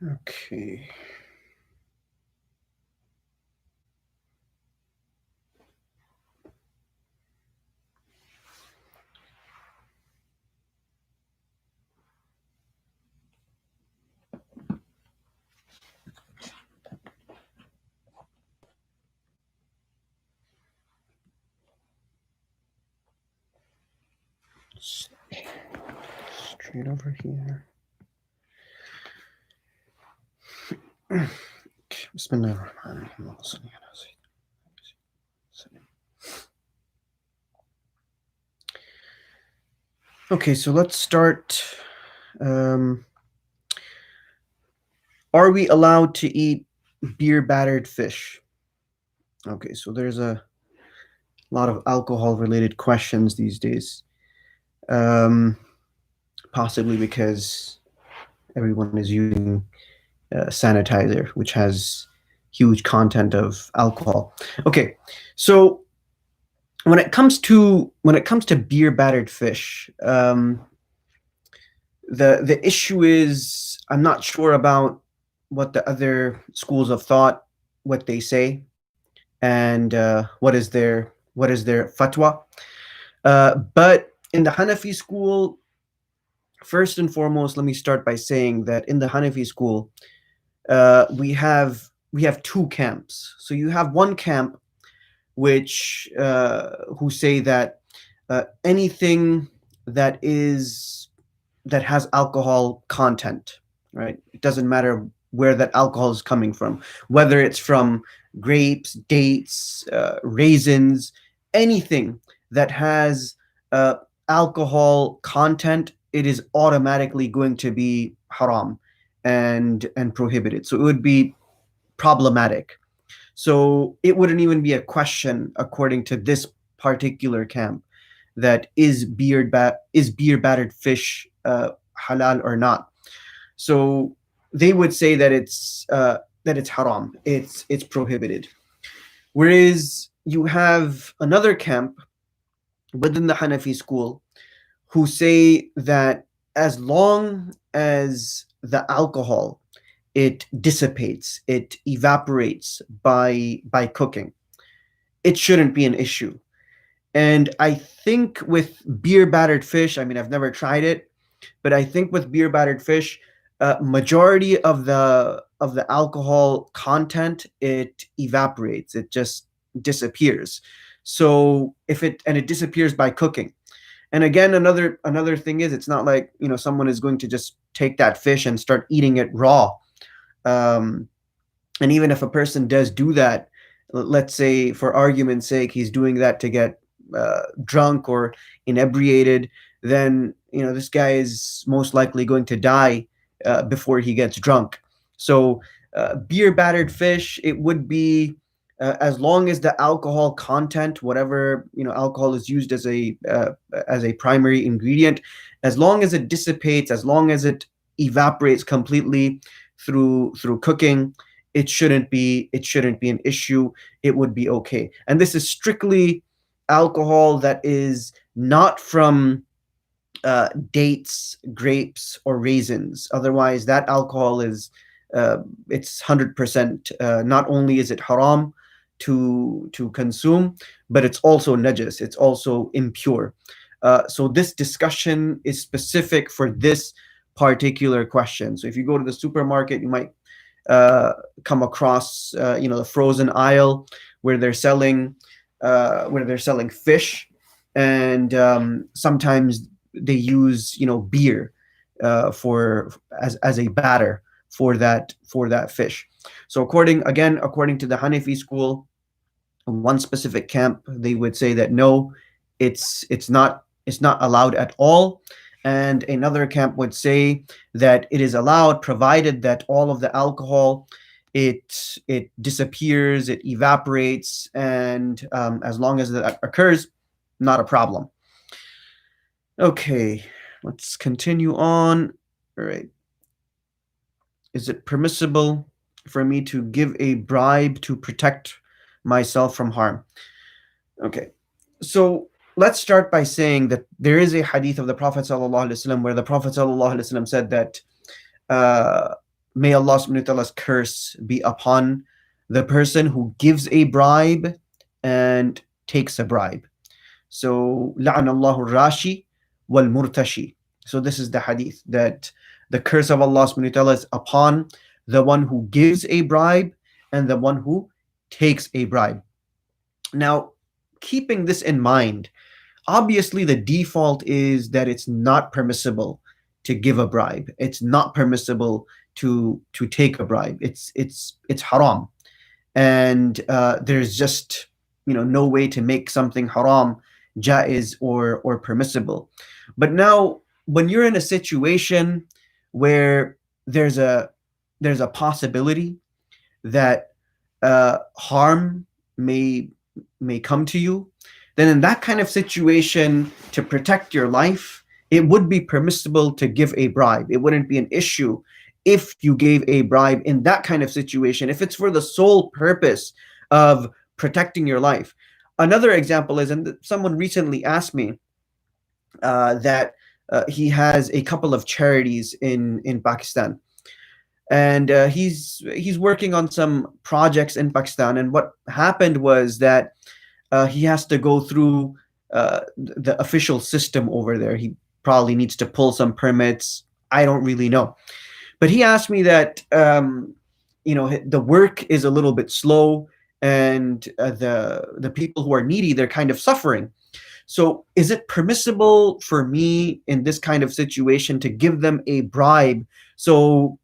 Okay. Straight over here. Okay, so let's start. Are we allowed to eat beer-battered fish? Okay, so there's a lot of alcohol-related questions these days. Possibly because everyone is using sanitizer, which has huge content of alcohol. Okay, so when it comes to beer-battered fish, the issue is I'm not sure about what the other schools of thought, what they say, and what is their fatwa. But in the Hanafi school, first and foremost, let me start by saying that in the Hanafi school, we have two camps. So you have one camp which who say that anything that has alcohol content, right? It doesn't matter where that alcohol is coming from, whether it's from grapes, dates, raisins, anything that has alcohol content, it is automatically going to be haram and prohibited. So it would be problematic. So it wouldn't even be a question according to this particular camp that is beer battered fish halal or not. So they would say that it's haram. It's prohibited. Whereas you have another camp within the Hanafi school who say that as long as the alcohol it dissipates, it evaporates by cooking, it shouldn't be an issue. And I think with beer battered fish, I mean, I've never tried it, but I think with beer battered fish, majority of the alcohol content, it evaporates, it just disappears. So it disappears by cooking. And again, another thing is, it's not like, someone is going to just take that fish and start eating it raw. um, and even if a person does do that, let's say for argument's sake he's doing that to get drunk or inebriated, then this guy is most likely going to die before he gets drunk. So beer battered fish, it would be as long as the alcohol content, whatever alcohol is used as a primary ingredient, as long as it dissipates, as long as it evaporates completely through cooking, it shouldn't be an issue. It would be okay. And this is strictly alcohol that is not from dates, grapes, or raisins. Otherwise, that alcohol is it's 100%. Not only is it haram to consume, but it's also najis. It's also impure. So this discussion is specific for this particular question. So if you go to the supermarket, you might come across the frozen aisle where they're selling fish, and sometimes they use beer for as a batter for that fish. So according to the Hanafi school, one specific camp, they would say that no, it's not allowed at all. And another camp would say that it is allowed, provided that all of the alcohol it disappears, it evaporates, and as long as that occurs, not a problem. Okay, let's continue on. All right. Is it permissible for me to give a bribe to protect myself from harm? Okay, so let's start by saying that there is a hadith of the Prophet ﷺ where the Prophet ﷺ said that may Allah subhanahu wa ta'ala's curse be upon the person who gives a bribe and takes a bribe. So, لعن الله الراشي والمرتشي. So this is the hadith, that the curse of Allah subhanahu wa ta'ala is upon the one who gives a bribe and the one who takes a bribe. Now, keeping this in mind, obviously the default is that it's not permissible to give a bribe. It's not permissible to take a bribe. It's haram, and there's just no way to make something haram jaiz or permissible. But now, when you're in a situation where there's a possibility that harm may come to you, then in that kind of situation, to protect your life, it would be permissible to give a bribe. It wouldn't be an issue if you gave a bribe in that kind of situation, if it's for the sole purpose of protecting your life. Another example is, and someone recently asked me that he has a couple of charities in Pakistan, and he's working on some projects in Pakistan. And what happened was that he has to go through the official system over there. He probably needs to pull some permits. I don't really know. But he asked me that the work is a little bit slow, and the people who are needy, they're kind of suffering. So is it permissible for me in this kind of situation to give them a bribe so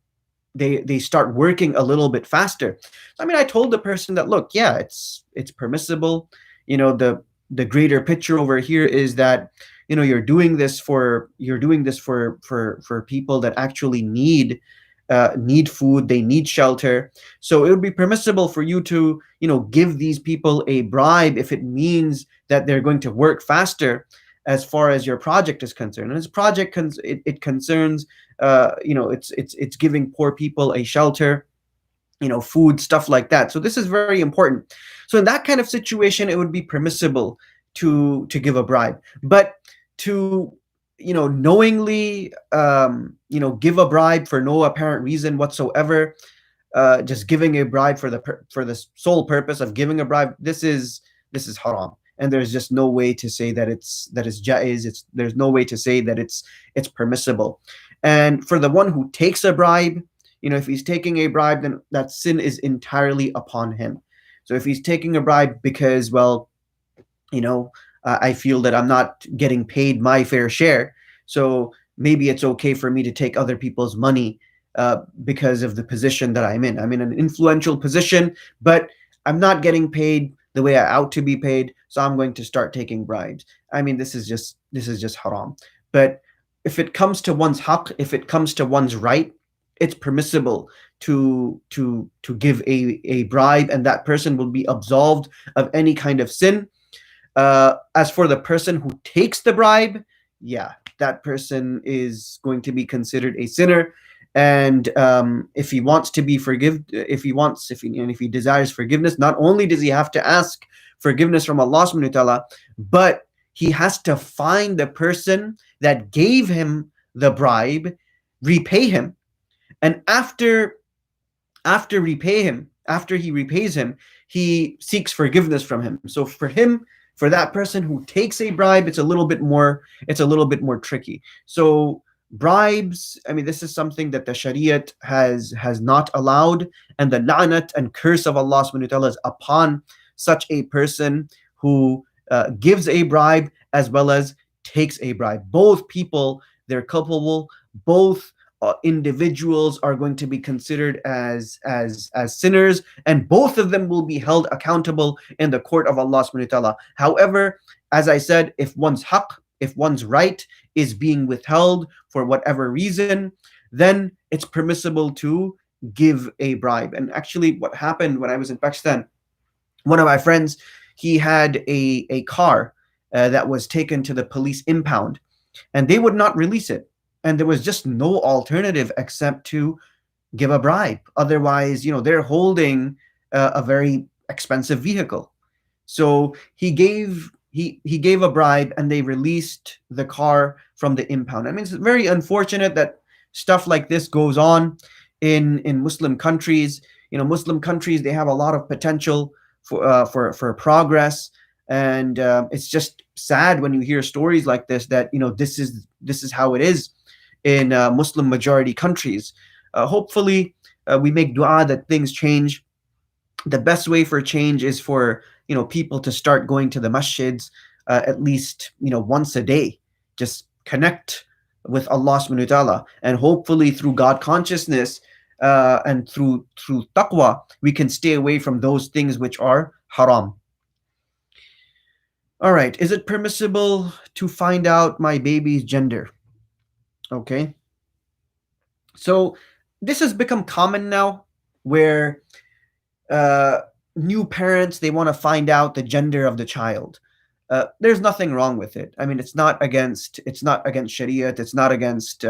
they start working a little bit faster? I mean, I told the person that, look, yeah, it's permissible. The greater picture over here is that you're doing this for people that actually need food, they need shelter. So it would be permissible for you to give these people a bribe if it means that they're going to work faster as far as your project is concerned. And this project it concerns it's giving poor people a shelter, food, stuff like that. So this is very important. So in that kind of situation, it would be permissible to give a bribe. But to knowingly give a bribe for no apparent reason whatsoever, just giving a bribe for the sole purpose of giving a bribe, this is haram. And there's just no way to say that it's jaiz. There's no way to say that it's permissible. And for the one who takes a bribe, if he's taking a bribe, then that sin is entirely upon him. So if he's taking a bribe because, well, I feel that I'm not getting paid my fair share, so maybe it's okay for me to take other people's money because of the position that I'm in. I'm in an influential position, but I'm not getting paid the way I ought to be paid, so I'm going to start taking bribes. I mean, this is just haram. But if it comes to one's haqq, if it comes to one's right, it's permissible to give a bribe, and that person will be absolved of any kind of sin. As for the person who takes the bribe, yeah, that person is going to be considered a sinner. And if he wants to be if he desires forgiveness, not only does he have to ask forgiveness from Allah subhanahu wa ta'ala, but he has to find the person that gave him the bribe, repay him, and after he repays him, he seeks forgiveness from him. So for that person who takes a bribe, it's a little bit more tricky. So bribes, I mean, this is something that the Shariat has not allowed, and the la'nat and curse of Allah subhanahu wa ta'ala is upon such a person who gives a bribe as well as takes a bribe. Both people, they're culpable. Both individuals are going to be considered as sinners, and both of them will be held accountable in the court of Allah subhanahu wa ta'ala. However, as I said, if one's haqq, if one's right is being withheld for whatever reason, then it's permissible to give a bribe. And actually, what happened when I was in Pakistan, one of my friends, he had a car that was taken to the police impound, and they would not release it. And there was just no alternative except to give a bribe. Otherwise, they're holding a very expensive vehicle. So he gave a bribe, and they released the car from the impound. I mean, it's very unfortunate that stuff like this goes on. in Muslim countries. Muslim countries, they have a lot of potential for progress, and it's just sad when you hear stories like this, that this is how it is in Muslim majority countries. Hopefully, we make dua that things change. The best way for change is for people to start going to the masjids at least once a day. Just connect with Allah subhanahu wa ta'ala, and hopefully through God consciousness and through taqwa, we can stay away from those things which are haram. All right, is it permissible to find out my baby's gender? Okay, so this has become common now, where uh, new parents, they want to find out the gender of the child. There's nothing wrong with it. I mean, it's not against Sharia. It's not against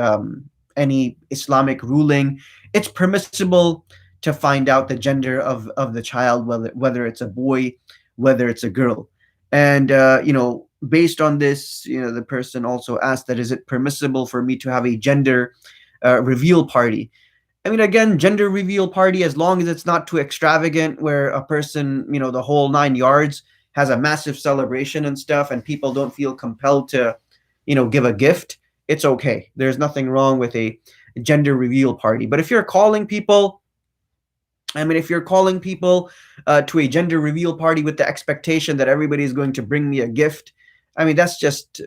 any Islamic ruling. It's permissible to find out the gender of the child, whether it's a boy, whether it's a girl. And based on this, the person also asked that, is it permissible for me to have a gender reveal party? I mean, again, gender reveal party, as long as it's not too extravagant, where a person, the whole 9 yards, has a massive celebration and stuff, and people don't feel compelled to, give a gift, it's okay. There's nothing wrong with a gender reveal party. But if you're calling people, to a gender reveal party with the expectation that everybody is going to bring me a gift, I mean, that's just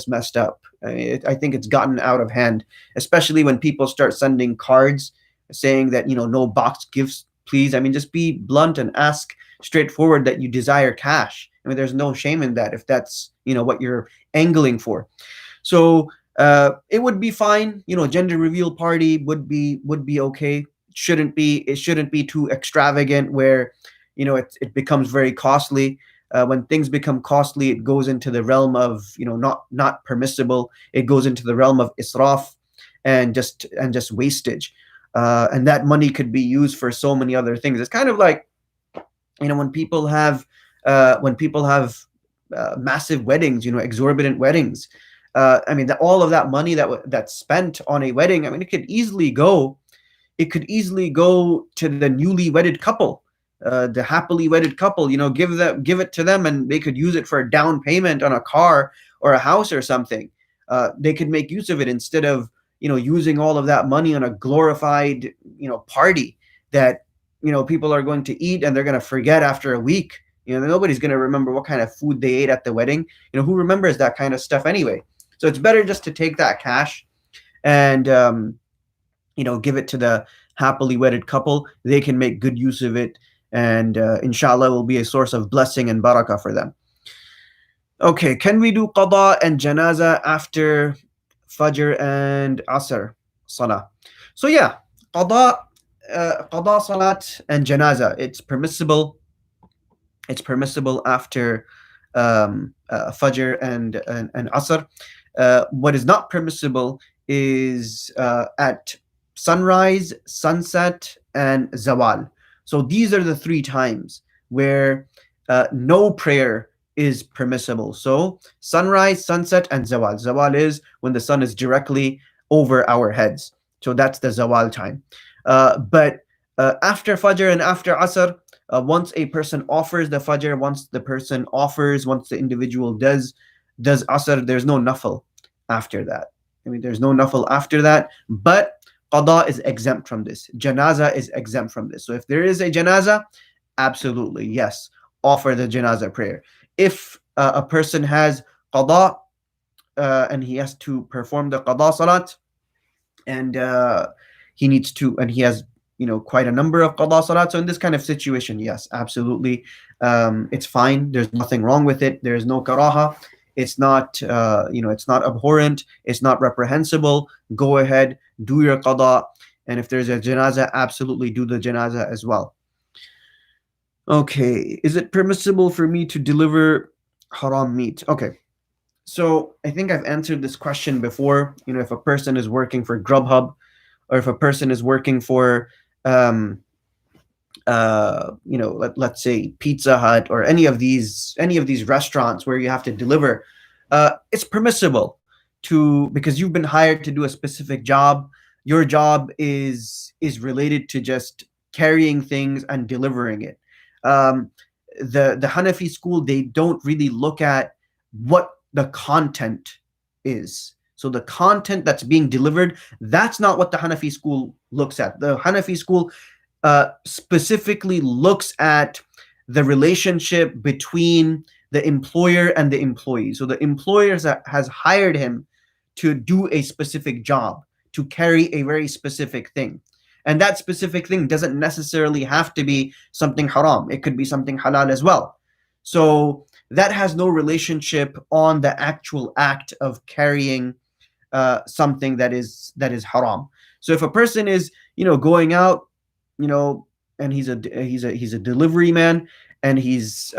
messed up. I think it's gotten out of hand, especially when people start sending cards saying that, no box gifts, please. I mean, just be blunt and ask straightforward that you desire cash. I mean, there's no shame in that if that's, what you're angling for. So it would be fine. Gender reveal party would be okay. It shouldn't be too extravagant where, it becomes very costly. When things become costly, it goes into the realm of, not permissible. It goes into the realm of israf and just wastage. And that money could be used for so many other things. It's kind of like, when people have massive weddings, exorbitant weddings. I mean, all of that money that's spent on a wedding, I mean, it could easily go to the newly wedded couple, the happily wedded couple. Give it to them, and they could use it for a down payment on a car or a house or something. They could make use of it instead of using all of that money on a glorified party that people are going to eat and they're going to forget after a week. Nobody's going to remember what kind of food they ate at the wedding. Who remembers that kind of stuff anyway? So it's better just to take that cash and give it to the happily wedded couple. They can make good use of it, and inshallah will be a source of blessing and barakah for them. Okay, can we do qada and janaza after Fajr and Asr Salah? So yeah, qada salat and janaza, it's permissible. It's permissible after Fajr and Asr. What is not permissible is at sunrise, sunset, and zawal. So these are the 3 times where no prayer is permissible. So sunrise, sunset, and zawal. Zawal is when the sun is directly over our heads. So that's the zawal time. But after Fajr and after Asr, once a person offers the Fajr, once the individual does Asr, there's no NAFL after that. I mean, there's no NAFL after that, but qada is exempt from this. Janaza is exempt from this. So if there is a janaza, absolutely, yes, offer the janaza prayer. If a person has qada and he has to perform the qada salat, and he has quite a number of qada salat, so in this kind of situation, yes, absolutely, it's fine. There's nothing wrong with it. There's no karaha. It's not it's not abhorrent. It's not reprehensible. Go ahead, do your qada, and if there's a janaza, absolutely do the janaza as well. Okay, is it permissible for me to deliver haram meat? Okay, so I think I've answered this question before. If a person is working for Grubhub, or if a person is working for let's say Pizza Hut, or any of these restaurants where you have to deliver, it's permissible because you've been hired to do a specific job. your job is related to just carrying things and delivering it. Um, the Hanafi school, they don't really look at what the content is. So the content that's being delivered, that's not what the Hanafi school looks at. The Hanafi school specifically looks at the relationship between the employer and the employee. So the employer has hired him to do a specific job, to carry a very specific thing. And that specific thing doesn't necessarily have to be something haram. It could be something halal as well. So that has no relationship on the actual act of carrying something that is haram. So if a person is, going out, and he's a delivery man, and he's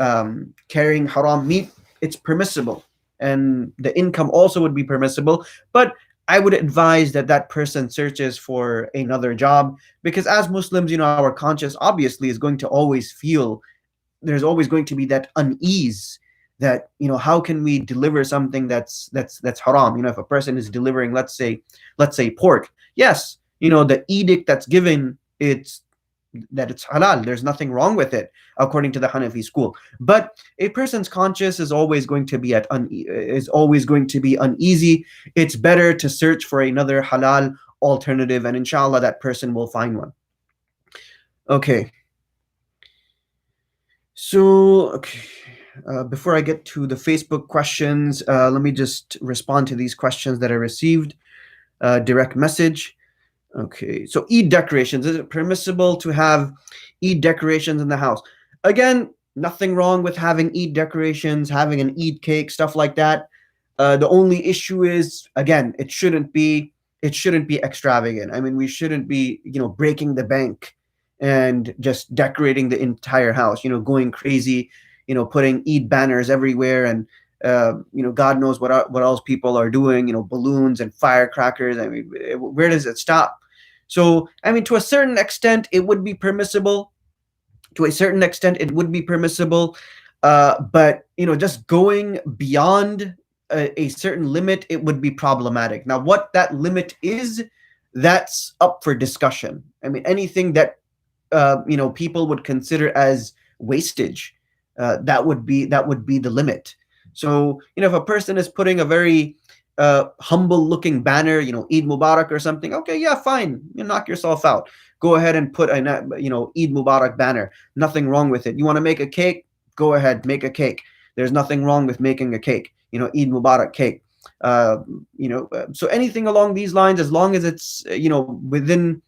carrying haram meat, it's permissible, and the income also would be permissible. But I would advise that that person searches for another job, because as Muslims, our conscience obviously is going to always feel, there's always going to be that unease, that how can we deliver something that's haram. If a person is delivering, let's say pork, yes, the edict that's given, it's that it's halal, there's nothing wrong with it according to the Hanafi school. But a person's conscience is always going to be uneasy. It's better to search for another halal alternative, and inshallah that person will find one. Okay. So, before I get to the Facebook questions, let me just respond to these questions that I received. Direct message. Okay, so Eid decorations. Is it permissible to have Eid decorations in the house? Again, nothing wrong with having Eid decorations, having an Eid cake, stuff like that. The only issue is, again, it shouldn't be extravagant. I mean, we shouldn't be, breaking the bank and just decorating the entire house, going crazy, putting Eid banners everywhere, and God knows what else people are doing, balloons and firecrackers. I mean, where does it stop? So, I mean, to a certain extent, it would be permissible. But just going beyond a certain limit, it would be problematic. Now, what that limit is, that's up for discussion. I mean, anything that people would consider as wastage, that would be the limit. So, if a person is putting a very humble looking banner, Eid Mubarak or something, okay, yeah, fine, you knock yourself out. Go ahead and put a, Eid Mubarak banner. Nothing wrong with it. You want to make a cake? Go ahead, make a cake. There's nothing wrong with making a cake, Eid Mubarak cake. So anything along these lines, as long as it's, within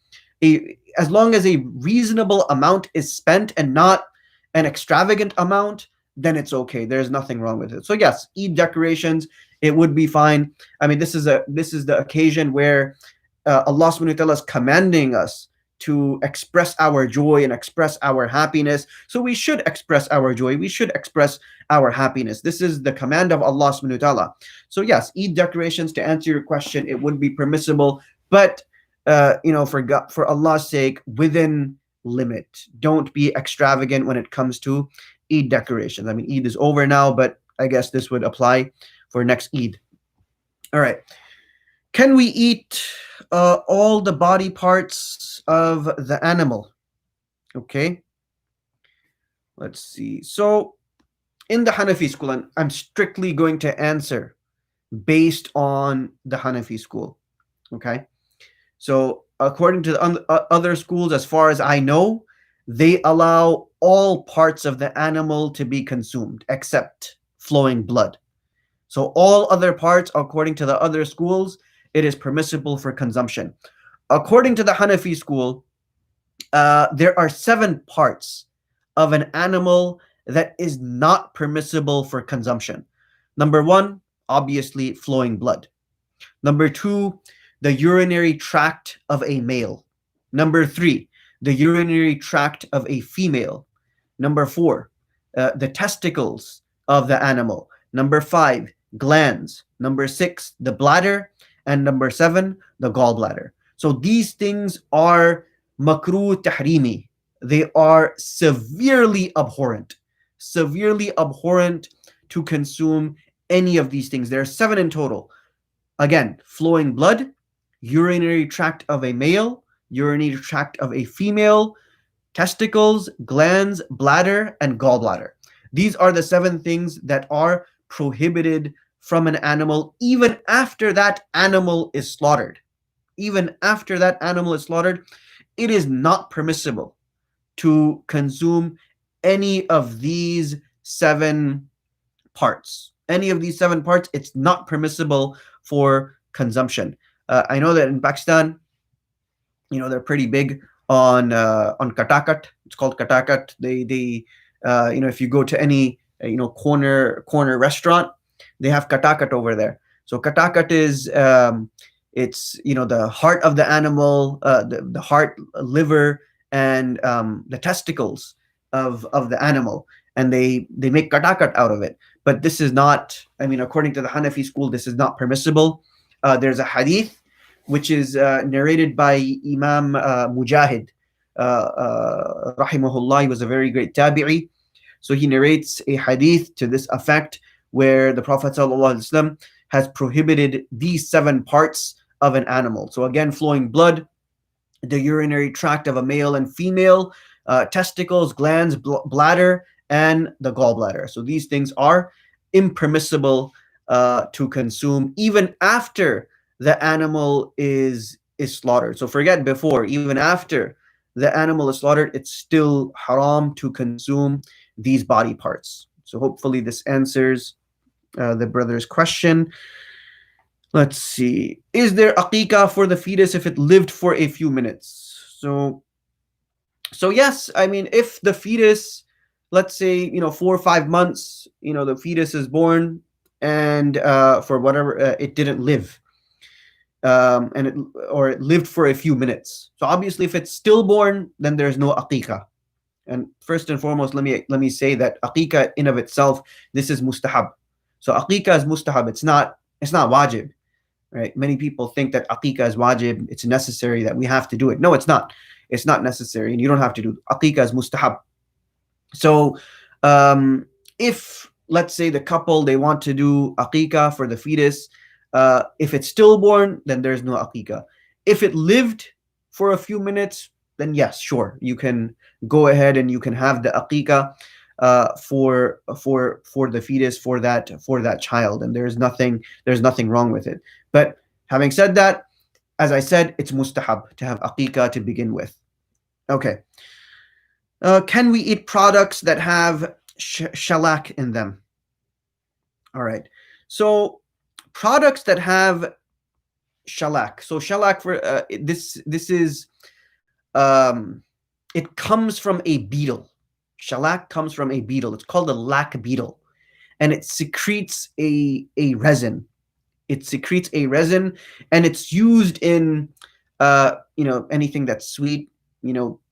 as long as a reasonable amount is spent and not an extravagant amount, then it's okay. There's nothing wrong with it. So yes, Eid decorations, it would be fine. I mean, this is the occasion where Allah subhanahu wa ta'ala is commanding us to express our joy and express our happiness. So we should express our joy. We should express our happiness. This is the command of Allah subhanahu wa ta'ala. So yes, Eid decorations, to answer your question, it would be permissible, but for Allah's sake, within limit. Don't be extravagant when it comes to Eid decorations. I mean, Eid is over now, but I guess this would apply for next Eid. All right. Can we eat all the body parts of the animal? Okay. Let's see. So in the Hanafi school, and I'm strictly going to answer based on the Hanafi school. Okay. So according to the other schools, as far as I know, they allow all parts of the animal to be consumed except flowing blood. So all other parts, according to the other schools, it is permissible for consumption. According to the Hanafi school, there are 7 parts of an animal that is not permissible for consumption. Number 1, obviously flowing blood. Number 2, the urinary tract of a male. Number 3, the urinary tract of a female. Number 4, the testicles of the animal. Number 5, glands. Number 6, the bladder. And number 7, the gallbladder. So these things are makruh tahrimi. They are severely abhorrent to consume any of these things. There are 7 in total. Again, flowing blood, urinary tract of a male, urinary tract of a female, testicles, glands, bladder, and gallbladder. These are the 7 things that are prohibited from an animal even after that animal is slaughtered. Even after that animal is slaughtered, it is not permissible to consume any of these 7 parts. Any of these 7 parts, it's not permissible for consumption. I know that in Pakistan, they're pretty big on katakat. It's called katakat. They if you go to any corner restaurant, they have katakat over there. So katakat is it's the heart of the animal, the heart, liver, and the testicles of the animal, and they make katakat out of it. But this is not, according to the Hanafi school, this is not permissible. There's a hadith which is narrated by Imam Mujahid, rahimahullah. He was a very great tabi'i. So he narrates a hadith to this effect, where the Prophet ﷺ has prohibited these 7 parts of an animal. So again, flowing blood, the urinary tract of a male and female, testicles, glands, bladder, and the gallbladder. So these things are impermissible to consume even after the animal is slaughtered. So forget before, even after the animal is slaughtered, it's still haram to consume these body parts. So hopefully this answers the brother's question. Let's see. Is there aqiqah for the fetus if it lived for a few minutes? So yes, if the fetus, let's say, 4 or 5 months, the fetus is born, and for whatever, it didn't live, and it lived for a few minutes. So obviously, if it's stillborn, then there's no aqiqah. And first and foremost, let me say that aqiqah in of itself, this is mustahab. So aqiqah is mustahab. It's not wajib, right? Many people think that aqiqah is wajib. It's necessary, that we have to do it. No, it's not. It's not necessary, and you don't have to do it. Aqiqah is mustahab. So if, let's say, the couple, they want to do aqiqah for the fetus, if it's stillborn, then there's no aqiqah. If it lived for a few minutes, then yes, sure, you can go ahead and you can have the aqiqah for the fetus, for that child, and there's nothing wrong with it. But having said that, as I said, it's mustahab to have aqiqah to begin with. Okay. Can we eat products that have shellac in them? All right. So products that have shellac. So shellac, for this is it comes from a beetle. Shellac comes from a beetle. It's called a lac beetle, and it secretes a resin. It secretes a resin, and it's used in anything that's sweet,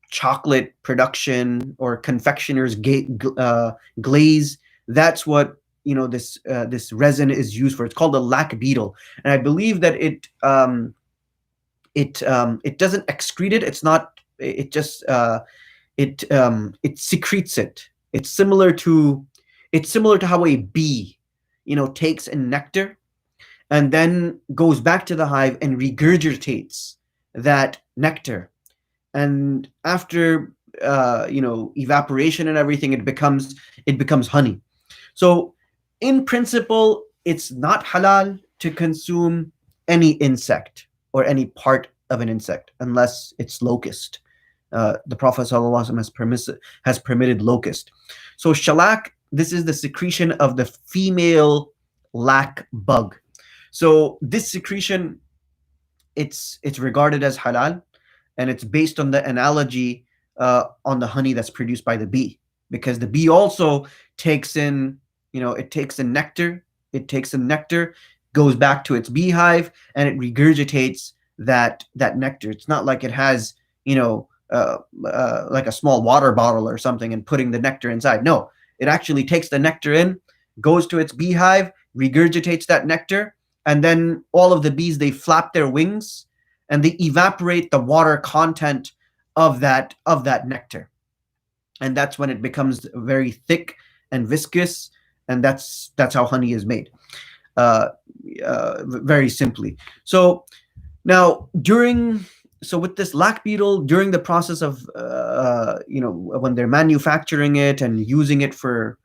chocolate production or confectioner's glaze. That's what this resin is used for. It's called a lac beetle, and I believe that it doesn't excrete it. It's not. It just it secretes it. It's similar to how a bee takes in nectar and then goes back to the hive and regurgitates that nectar, and after evaporation and everything, it becomes honey. So in principle, it's not halal to consume any insect or any part of an insect unless it's locust. The Prophet ﷺ has permitted locust. So shellac, this is the secretion of the female lac bug. So this secretion, it's regarded as halal, and it's based on the analogy on the honey that's produced by the bee, because the bee also takes in nectar. It takes in nectar, goes back to its beehive, and it regurgitates that nectar. It's not like it has like a small water bottle or something and putting the nectar inside. No, it actually takes the nectar in, goes to its beehive, regurgitates that nectar, and then all of the bees, they flap their wings and they evaporate the water content of that nectar, and that's when it becomes very thick and viscous, and that's how honey is made, very simply. So Now, with this lac beetle, during the process of when they're manufacturing it and using it for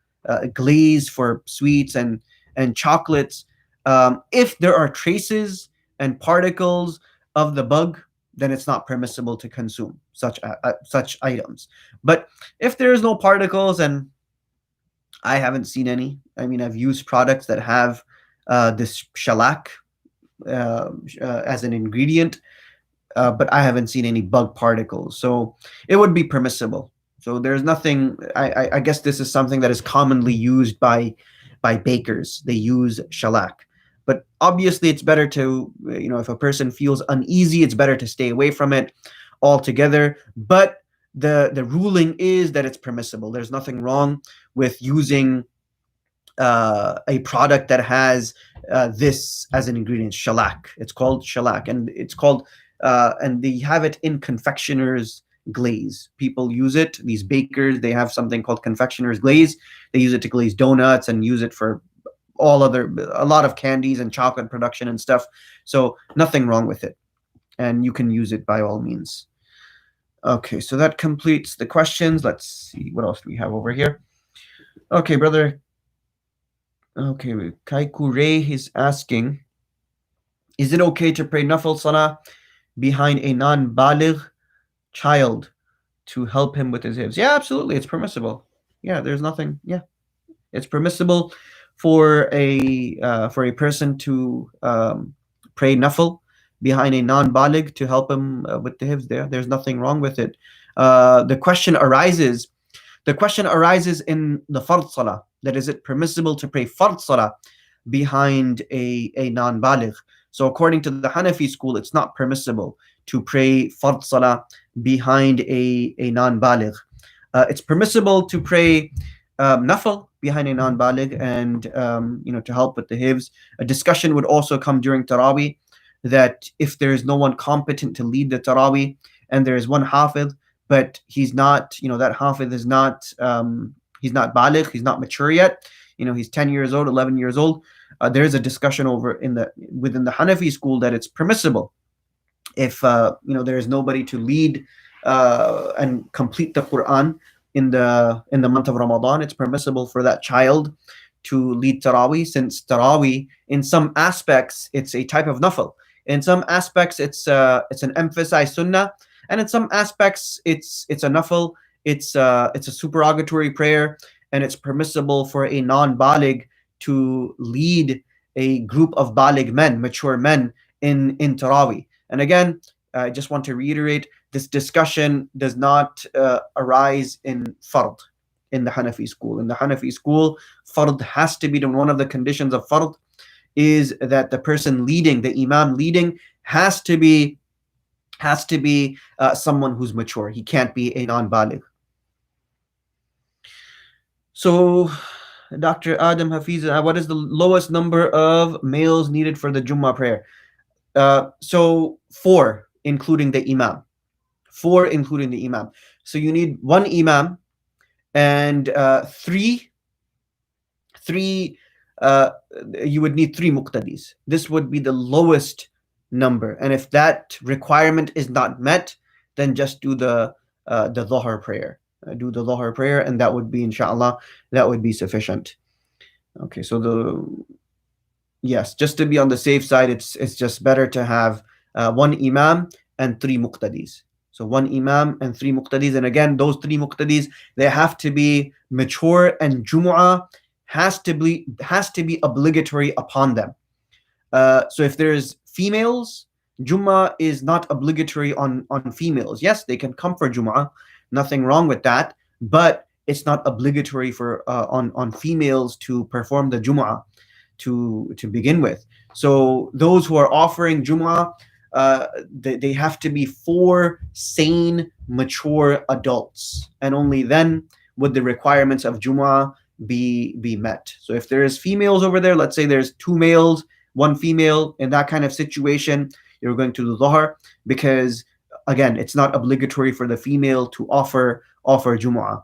glaze for sweets and chocolates, if there are traces and particles of the bug, then it's not permissible to consume such items. But if there is no particles, and I haven't seen any. I mean, I've used products that have this shellac as an ingredient, but I haven't seen any bug particles. So it would be permissible. So there's nothing. I guess this is something that is commonly used by bakers. They use shellac, but obviously it's better to, if a person feels uneasy, it's better to stay away from it altogether. But the ruling is that it's permissible. There's nothing wrong with using a product that has this as an ingredient, shellac. It's called shellac, and and they have it in confectioner's glaze. People use it. These bakers, they have something called confectioner's glaze. They use it to glaze donuts and use it for a lot of candies and chocolate production and stuff. So nothing wrong with it, and you can use it by all means. Okay, so that completes the questions. Let's see what else do we have over here. Okay, brother. Okay, Kaiku Ray is asking, is it okay to pray nafil salah behind a non-baligh child to help him with his hifz? Yeah, absolutely, it's permissible. Yeah, there's nothing. Yeah, it's permissible for a person to pray nafil behind a non-baligh to help him with the hifz. There's nothing wrong with it. The question arises in the fard salah. That is it permissible to pray fard salah behind a non-baligh? So according to the Hanafi school, it's not permissible to pray fard salah behind a non-baligh. It's permissible to pray nafil behind a non-baligh and to help with the hifz. A discussion would also come during Taraweeh that if there is no one competent to lead the Taraweeh and there is one hafidh, but he's not, that hafidh is not, he's not baligh, he's not mature yet, he's 10 years old, 11 years old. There is a discussion within the Hanafi school that it's permissible if there is nobody to lead and complete the Quran in the month of Ramadan. It's permissible for that child to lead Taraweeh, since Taraweeh in some aspects it's a type of nafil. In some aspects it's an emphasized sunnah, and in some aspects it's a nafil. It's a supererogatory prayer, and it's permissible for a non-baligh to lead a group of baligh men, mature men, in Taraweeh. And again, I just want to reiterate, this discussion does not arise in fard in the Hanafi school. In the Hanafi school, fard has to be, one of the conditions of fard is that the person leading, the imam leading, has to be someone who's mature. He can't be a non-baligh. So, Dr. Adam Hafiz, what is the lowest number of males needed for the Jummah prayer? So 4, including the imam. 4, including the imam. So you need 1 imam and 3. You would need 3 muqtadis. This would be the lowest number. And if that requirement is not met, then just do the dhuhr prayer. Do the dhuhr prayer, and that would be, inshallah, that would be sufficient. Okay, so yes, just to be on the safe side, it's just better to have 1 imam and 3 muqtadis. So 1 imam and 3 muqtadis, and again, those 3 muqtadis, they have to be mature, and Jumu'ah has to be obligatory upon them. So if there's females, Jummah is not obligatory on females. Yes, they can come for Jumu'ah, nothing wrong with that, but it's not obligatory for on females to perform the Jumu'ah to begin with. So those who are offering Jumu'ah, they have to be 4 sane, mature adults, and only then would the requirements of Jumu'ah be met. So if there is females over there, let's say there's 2 males, 1 female, in that kind of situation, you're going to do dhuhr, because again, it's not obligatory for the female to offer Jumu'ah.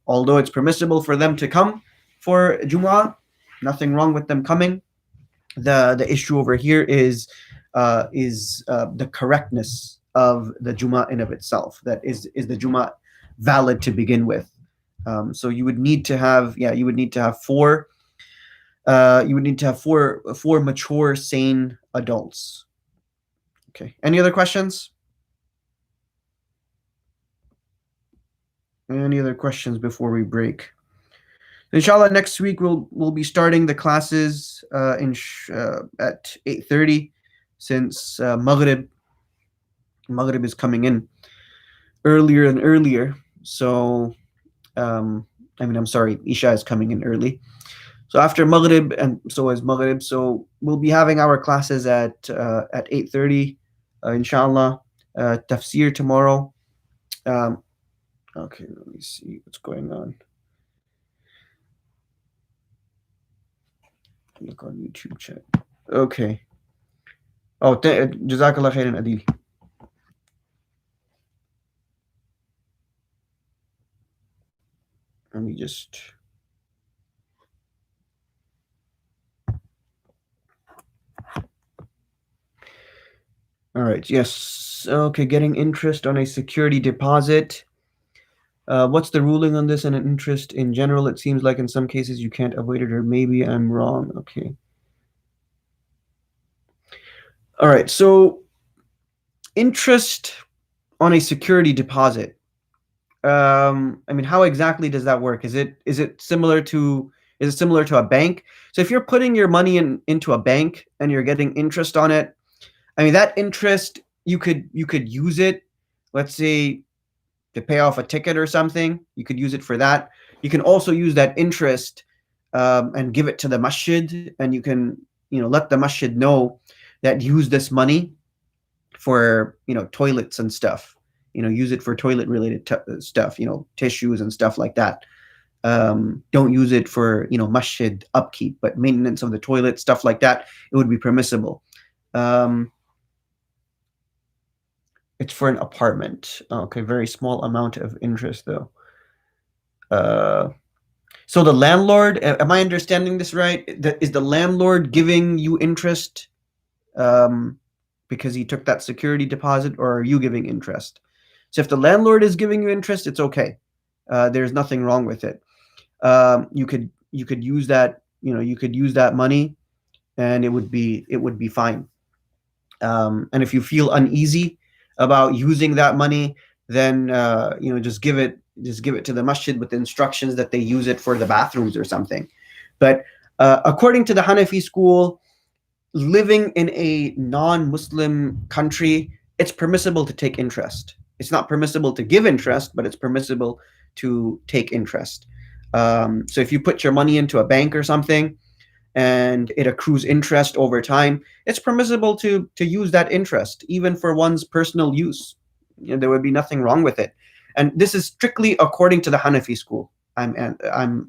Although it's permissible for them to come for Jumu'ah, nothing wrong with them coming. The issue over here is is the correctness of the Jummah in of itself. That is the Jummah valid to begin with? So you would need to have, yeah, you would need to have four. You would need to have four mature, sane adults. Okay. Any other questions? Any other questions before we break? Inshallah, next week we'll be starting the classes at 8:30, since Maghrib is coming in earlier and earlier. So, I'm sorry, Isha is coming in early. So after Maghrib, and so is Maghrib. So we'll be having our classes at 8:30, inshallah. Tafsir tomorrow. Okay, let me see what's going on. Look on YouTube chat. Okay. Oh, Jazakallah khairan, Adil. Let me just. All right. Yes. Okay. Getting interest on a security deposit. What's the ruling on this and an interest in general? It seems like in some cases you can't avoid it, or maybe I'm wrong. Okay. All right. So interest on a security deposit. How exactly does that work? Is it similar to a bank? So if you're putting your money into a bank and you're getting interest on it, that interest you could use it, let's say, to pay off a ticket or something. You could use it for that. You can also use that interest and give it to the masjid, and you can let the masjid know that use this money for toilets and stuff. Use it for toilet related stuff. Tissues and stuff like that. Don't use it for masjid upkeep, but maintenance of the toilet, stuff like that, it would be permissible. It's for an apartment. Okay, very small amount of interest though. So the landlord, am I understanding this right? Is the landlord giving you interest because he took that security deposit, or are you giving interest? So if the landlord is giving you interest, it's okay. There's nothing wrong with it. You could use that. You could use that money, and it would be fine. And if you feel uneasy about using that money, then just give it to the masjid with the instructions that they use it for the bathrooms or something. But according to the Hanafi school, living in a non-Muslim country, it's permissible to take interest. It's not permissible to give interest, but it's permissible to take interest. So if you put your money into a bank or something and it accrues interest over time, it's permissible to use that interest, even for one's personal use. There would be nothing wrong with it. And this is strictly according to the Hanafi school. I'm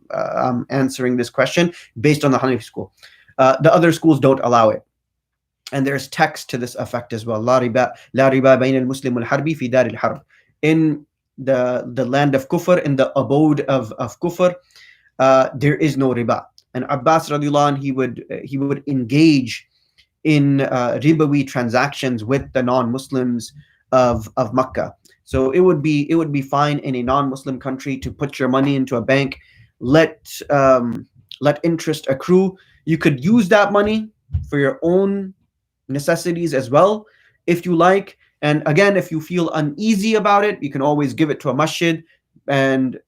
answering this question based on the Hanafi school. The other schools don't allow it. And there's text to this effect as well. La riba bayna al-muslim wal-harbi fi dar al-harb. In the land of kufr, in the abode of kufr, there is no riba. And Abbas radiallahu anh, he would engage in ribawi transactions with the non-Muslims of Makkah. So it would be fine in a non-Muslim country to put your money into a bank, let interest accrue. You could use that money for your own necessities as well, if you like. And again, if you feel uneasy about it, you can always give it to a masjid and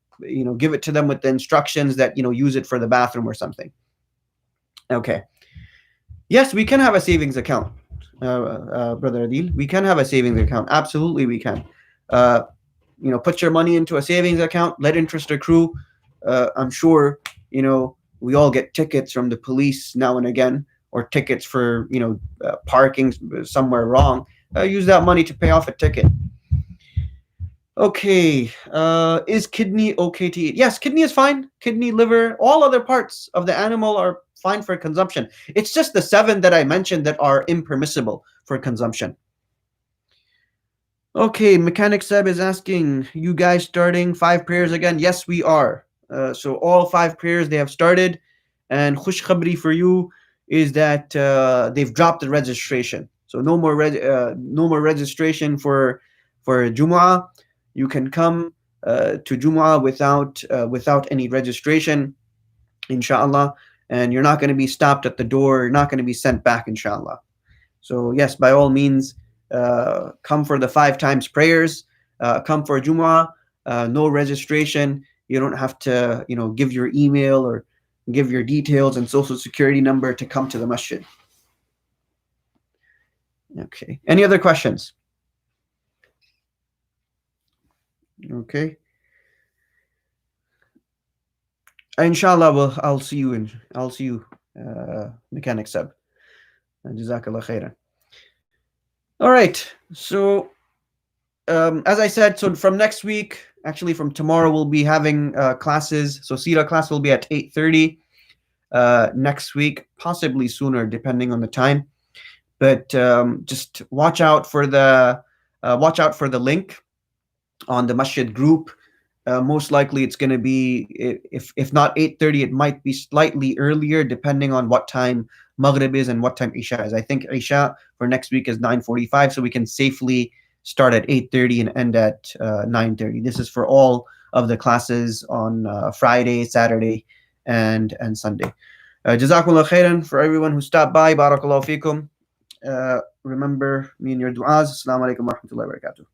give it to them with the instructions that use it for the bathroom or something. Okay. Yes, we can have a savings account, Brother Adil. We can have a savings account. Absolutely, we can. Put your money into a savings account, let interest accrue. I'm sure we all get tickets from the police now and again, or tickets for parking somewhere wrong. Use that money to pay off a ticket. Okay, is kidney okay to eat? Yes, kidney is fine. Kidney, liver, all other parts of the animal are fine for consumption. It's just the 7 that I mentioned that are impermissible for consumption. Okay, Mechanic Seb is asking, you guys starting 5 prayers again? Yes, we are. So all 5 prayers, they have started. And khush khabri for you is that they've dropped the registration. So no more registration for Jumu'ah. You can come to Jumu'ah without any registration, inshallah, and you're not going to be stopped at the door. You're not going to be sent back, inshallah. So yes, by all means, come for the 5 times prayers. Come for Jumu'ah. No registration. You don't have to, give your email or give your details and social security number to come to the masjid. Okay. Any other questions? Okay. Inshallah, I'll see you Mechanic Sub. Jazakallah khairan. All right. So, as I said, so from next week, actually from tomorrow, we'll be having classes. So Sira class will be at 8:30 next week, possibly sooner, depending on the time. But just watch out for the link on the masjid group. Most likely it's going to be, if not 8:30, it might be slightly earlier, depending on what time Maghrib is and what time Isha is. I think Isha for next week is 9:45, so we can safely start at 8:30 and end at 9:30. This is for all of the classes on Friday, Saturday, and Sunday. Jazakumullah khairan for everyone who stopped by. Barakallahu fikum. Remember me in your du'as. Assalamu alaikum wa rahmatullahi wa barakatuh.